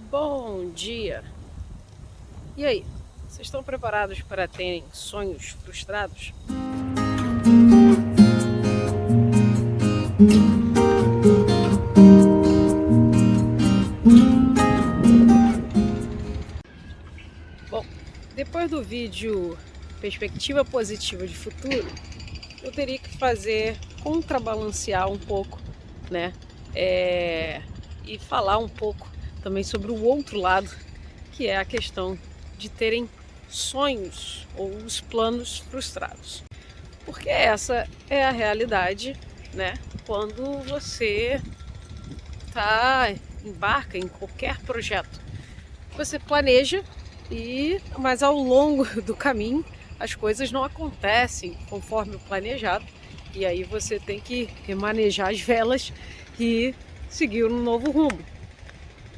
Bom dia! E aí, vocês estão preparados para terem sonhos frustrados? Bom, depois do vídeo Perspectiva Positiva de Futuro, eu teria que contrabalancear um pouco, né? E falar um pouco também sobre o outro lado, que é a questão de terem sonhos ou os planos frustrados. Porque essa é a realidade, né? Quando você embarca em qualquer projeto. Você planeja, mas ao longo do caminho as coisas não acontecem conforme o planejado. E aí você tem que remanejar as velas e seguir um novo rumo.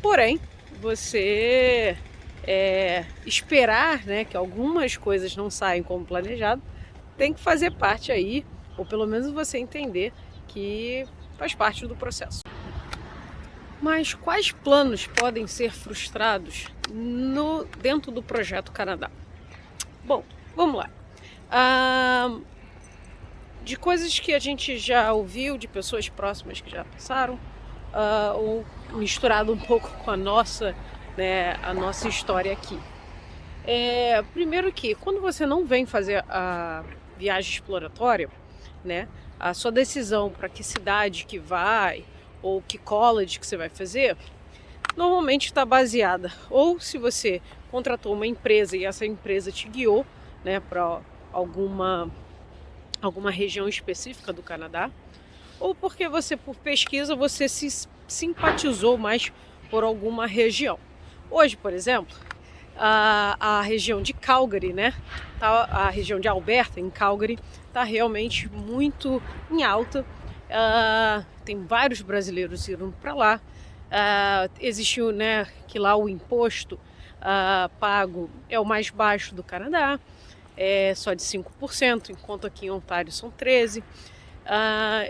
Porém, você esperar, né, que algumas coisas não saem como planejado, tem que fazer parte aí, ou pelo menos você entender que faz parte do processo. Mas quais planos podem ser frustrados dentro do Projeto Canadá? Bom, vamos lá. De coisas que a gente já ouviu, de pessoas próximas que já passaram, ou misturado um pouco com a nossa história aqui. Primeiro que, quando você não vem fazer a viagem exploratória, né, a sua decisão para que cidade que vai ou que college que você vai fazer, normalmente está baseada ou se você contratou uma empresa e essa empresa te guiou, né, para alguma região específica do Canadá, ou porque você, por pesquisa, você se simpatizou mais por alguma região. Hoje, por exemplo, a região de Calgary, né, a região de Alberta, em Calgary, está realmente muito em alta. Tem vários brasileiros indo para lá. Existiu, né, que lá o imposto pago é o mais baixo do Canadá, é só de 5%, enquanto aqui em Ontário são 13%.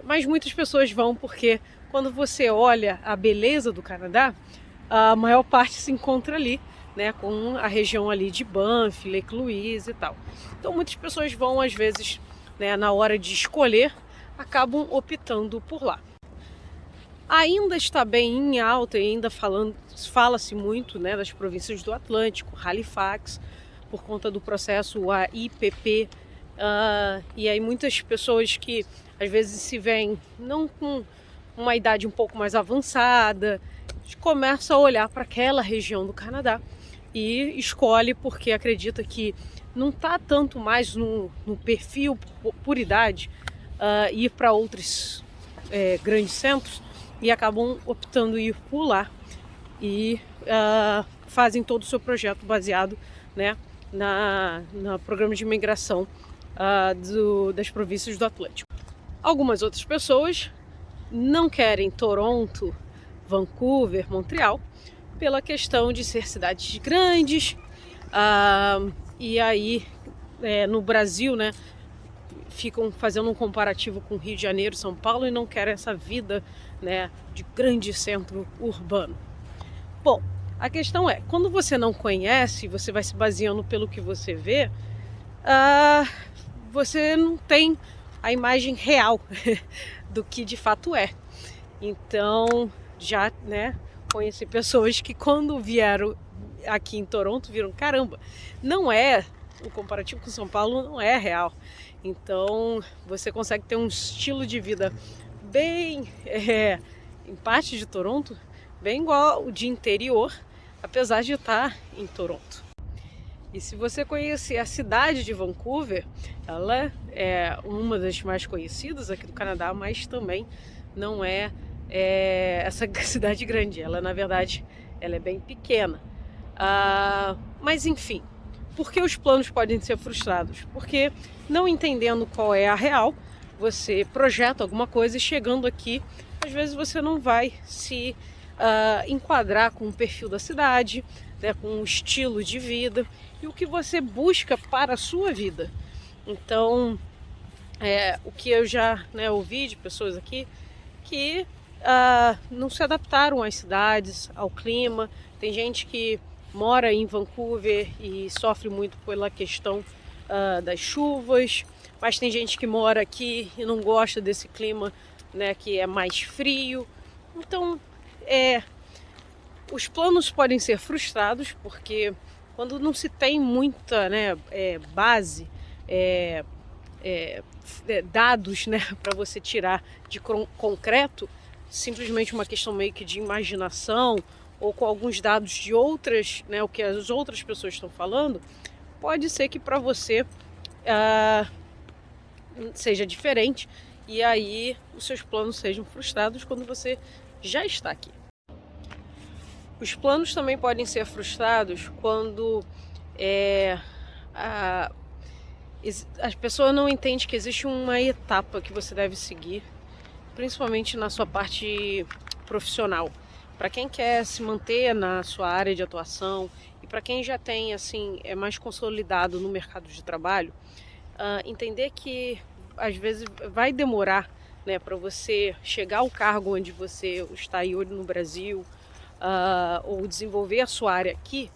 Mas muitas pessoas vão porque quando você olha a beleza do Canadá, a maior parte se encontra ali, né, com a região ali de Banff, Lake Louise e tal. Então muitas pessoas vão, às vezes, né, na hora de escolher, acabam optando por lá. Ainda está bem em alta e ainda fala-se muito, né, das províncias do Atlântico, Halifax, por conta do processo IPP. E aí muitas pessoas que às vezes se veem não com uma idade um pouco mais avançada, começam a olhar para aquela região do Canadá e escolhe porque acredita que não está tanto mais no perfil por idade ir para outros grandes centros e acabam optando ir por lá e fazem todo o seu projeto baseado, né, no programa de imigração das províncias do Atlântico. Algumas outras pessoas não querem Toronto, Vancouver, Montreal, pela questão de ser cidades grandes, e aí no Brasil, né, ficam fazendo um comparativo com Rio de Janeiro, São Paulo e não querem essa vida, né, de grande centro urbano. Bom, a questão é, quando você não conhece, você vai se baseando pelo que você vê, você não tem a imagem real do que de fato é. Então, já, né, conheci pessoas que quando vieram aqui em Toronto viram, caramba, não é, o comparativo com São Paulo não é real. Então, você consegue ter um estilo de vida bem, em parte de Toronto, bem igual o de interior, apesar de estar em Toronto. E se você conhecer a cidade de Vancouver, ela é uma das mais conhecidas aqui do Canadá, mas também não é essa cidade grande. Ela, na verdade, ela é bem pequena. Mas, enfim, por que os planos podem ser frustrados? Porque, não entendendo qual é a real, você projeta alguma coisa e chegando aqui, às vezes você não vai se enquadrar com o perfil da cidade, né, com o estilo de vida e o que você busca para a sua vida. Então, o que eu já, né, ouvi de pessoas aqui, que não se adaptaram às cidades, ao clima. Tem gente que mora em Vancouver e sofre muito pela questão das chuvas, mas tem gente que mora aqui e não gosta desse clima, né, que é mais frio. Então, os planos podem ser frustrados porque quando não se tem muita, né, base, dados, né, para você tirar de concreto, simplesmente uma questão meio que de imaginação ou com alguns dados de outras, né, o que as outras pessoas estão falando, pode ser que para você seja diferente e aí os seus planos sejam frustrados quando você já está aqui. Os planos também podem ser frustrados quando as pessoas não entendem que existe uma etapa que você deve seguir, principalmente na sua parte profissional. Para quem quer se manter na sua área de atuação e para quem já tem assim é mais consolidado no mercado de trabalho, entender que às vezes vai demorar, né, para você chegar ao cargo onde você está aí hoje no Brasil, ou desenvolver a sua área aqui,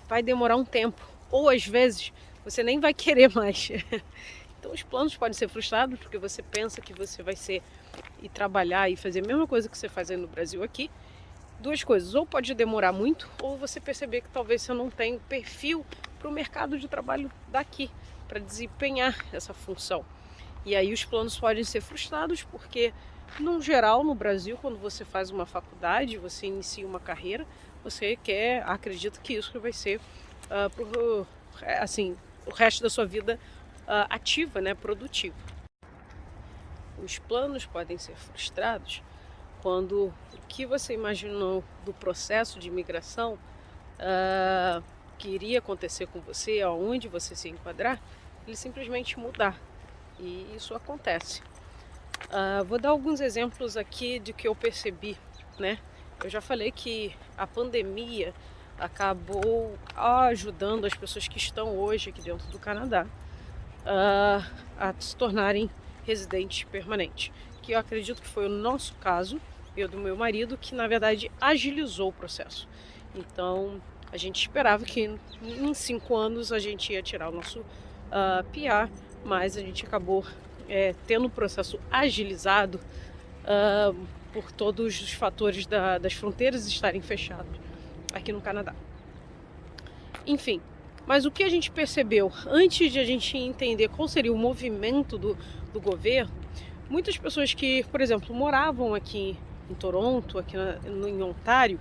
vai demorar um tempo, ou às vezes você nem vai querer mais. Então os planos podem ser frustrados porque você pensa que você vai ir trabalhar e fazer a mesma coisa que você faz aí no Brasil aqui. Duas coisas, ou pode demorar muito, ou você perceber que talvez você não tenha perfil para o mercado de trabalho daqui, para desempenhar essa função. E aí os planos podem ser frustrados porque, no geral, no Brasil, quando você faz uma faculdade, você inicia uma carreira, você acredita que isso vai ser assim, o resto da sua vida ativa, né, produtiva. Os planos podem ser frustrados quando o que você imaginou do processo de imigração que iria acontecer com você, aonde você se enquadrar, ele simplesmente mudar. E isso acontece. Vou dar alguns exemplos aqui de que eu percebi, né? Eu já falei que a pandemia acabou ajudando as pessoas que estão hoje aqui dentro do Canadá a se tornarem residentes permanentes, que eu acredito que foi o nosso caso, eu do meu marido, que na verdade agilizou o processo. Então a gente esperava que em 5 anos a gente ia tirar o nosso PR, mas a gente acabou tendo o processo agilizado por todos os fatores das fronteiras estarem fechadas aqui no Canadá. Enfim, mas o que a gente percebeu antes de a gente entender qual seria o movimento do governo, muitas pessoas que, por exemplo, moravam aqui em Toronto, aqui em Ontário,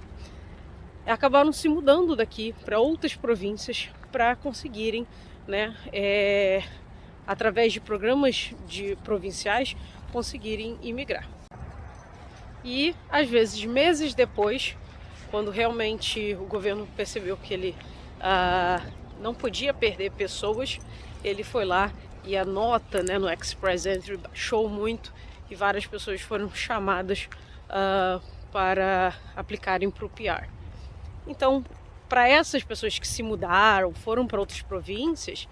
acabaram se mudando daqui para outras províncias para conseguirem, né, através de programas provinciais, conseguirem imigrar. E às vezes meses depois, quando realmente o governo percebeu que ele não podia perder pessoas, ele foi lá e a nota, né, no Express Entry baixou muito e várias pessoas foram chamadas para aplicarem para o PR. Então, para essas pessoas que se mudaram, foram para outras províncias,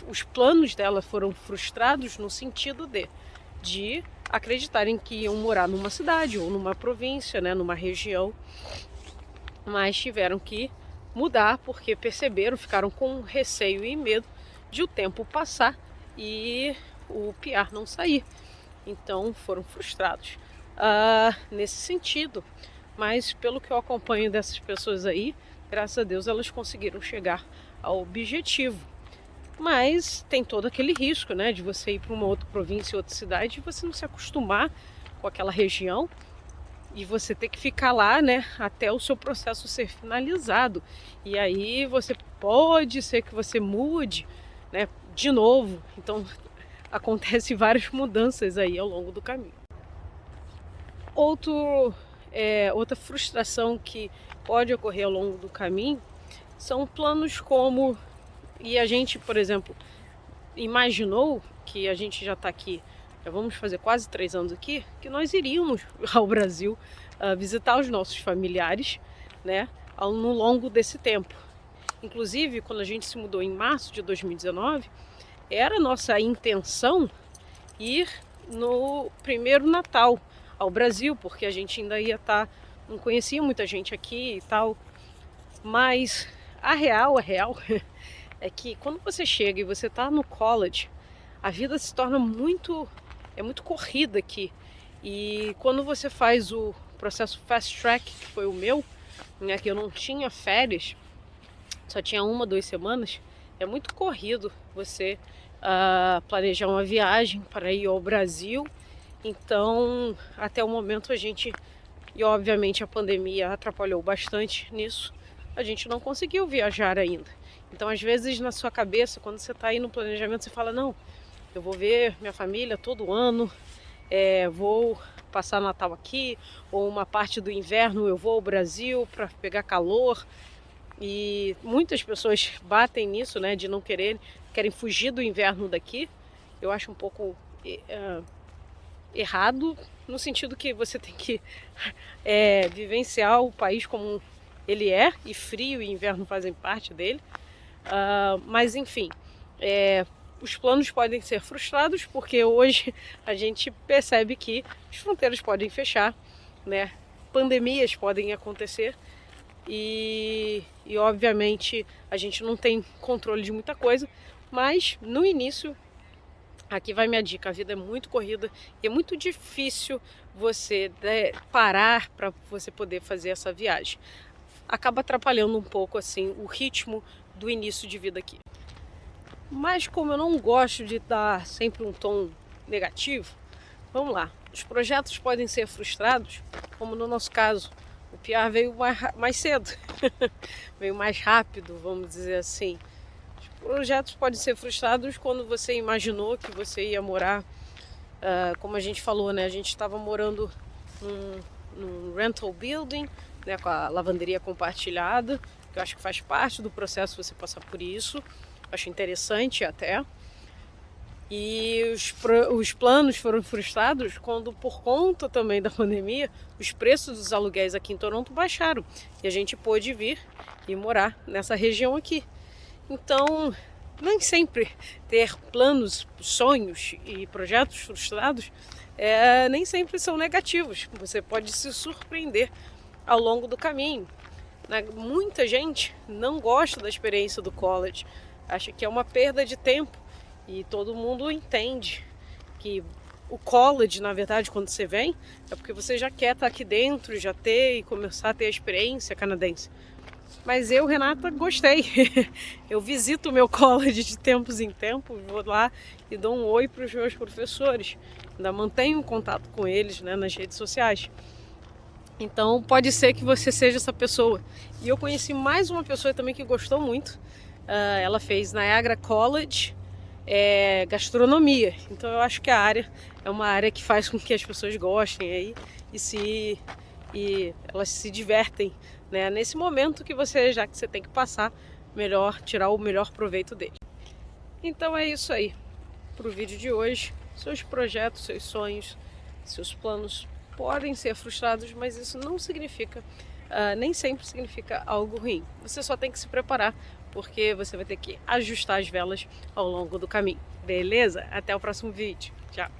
os planos delas foram frustrados no sentido de acreditarem que iam morar numa cidade ou numa província, né, numa região, mas tiveram que mudar porque perceberam, ficaram com receio e medo de o tempo passar e o PR não sair. Então foram frustrados nesse sentido. Mas pelo que eu acompanho dessas pessoas aí, graças a Deus elas conseguiram chegar ao objetivo. Mas tem todo aquele risco, né, de você ir para uma outra província, outra cidade, e você não se acostumar com aquela região e você ter que ficar lá, né, até o seu processo ser finalizado. E aí pode ser que você mude, né, de novo. Então acontece várias mudanças aí ao longo do caminho. Outra frustração que pode ocorrer ao longo do caminho são planos como, e a gente, por exemplo, imaginou que a gente já está aqui, já vamos fazer quase 3 anos aqui, que nós iríamos ao Brasil visitar os nossos familiares, né, no longo desse tempo. Inclusive, quando a gente se mudou em março de 2019, era nossa intenção ir no primeiro Natal, ao Brasil, porque a gente ainda ia estar, não conhecia muita gente aqui e tal. Mas a real é que quando você chega e você está no college, a vida se torna muito corrida aqui. E quando você faz o processo fast track, que foi o meu, né, que eu não tinha férias, só tinha 1, 2 semanas, é muito corrido você planejar uma viagem para ir ao Brasil. Então, até o momento e obviamente a pandemia atrapalhou bastante nisso, a gente não conseguiu viajar ainda. Então, às vezes na sua cabeça, quando você está aí no planejamento, você fala, não, eu vou ver minha família todo ano, vou passar Natal aqui, ou uma parte do inverno eu vou ao Brasil para pegar calor. E muitas pessoas batem nisso, né, de não querem fugir do inverno daqui. Eu acho um pouco errado, no sentido que você tem que vivenciar o país como ele é, e frio e inverno fazem parte dele. Mas enfim, os planos podem ser frustrados, porque hoje a gente percebe que as fronteiras podem fechar, né? Pandemias podem acontecer e obviamente a gente não tem controle de muita coisa, mas no início, aqui vai minha dica, a vida é muito corrida e é muito difícil você parar para você poder fazer essa viagem. Acaba atrapalhando um pouco assim o ritmo do início de vida aqui. Mas como eu não gosto de dar sempre um tom negativo, vamos lá. Os projetos podem ser frustrados, como no nosso caso. O Pierre veio mais cedo, veio mais rápido, vamos dizer assim. Os projetos podem ser frustrados quando você imaginou que você ia morar, como a gente falou, né? A gente estava morando num rental building, né, com a lavanderia compartilhada, que eu acho que faz parte do processo você passar por isso. Acho interessante até. E os planos foram frustrados quando, por conta também da pandemia, os preços dos aluguéis aqui em Toronto baixaram. E a gente pôde vir e morar nessa região aqui. Então, nem sempre ter planos, sonhos e projetos frustrados nem sempre são negativos. Você pode se surpreender ao longo do caminho. Muita gente não gosta da experiência do college, acha que é uma perda de tempo. E todo mundo entende que o college, na verdade, quando você vem, é porque você já quer estar aqui dentro, já ter e começar a ter a experiência canadense. Mas eu, Renata, gostei. Eu visito o meu college de tempos em tempos, vou lá e dou um oi para os meus professores. Ainda mantenho contato com eles, né, nas redes sociais. Então pode ser que você seja essa pessoa. E eu conheci mais uma pessoa também que gostou muito. Ela fez Niagara College, gastronomia. Então eu acho que a área é uma área que faz com que as pessoas gostem aí e elas se divertem, né, nesse momento que você tem que passar, tirar o melhor proveito dele. Então é isso aí para o vídeo de hoje. Seus projetos, seus sonhos, seus planos podem ser frustrados, mas isso não significa, nem sempre significa algo ruim. Você só tem que se preparar, porque você vai ter que ajustar as velas ao longo do caminho. Beleza? Até o próximo vídeo. Tchau!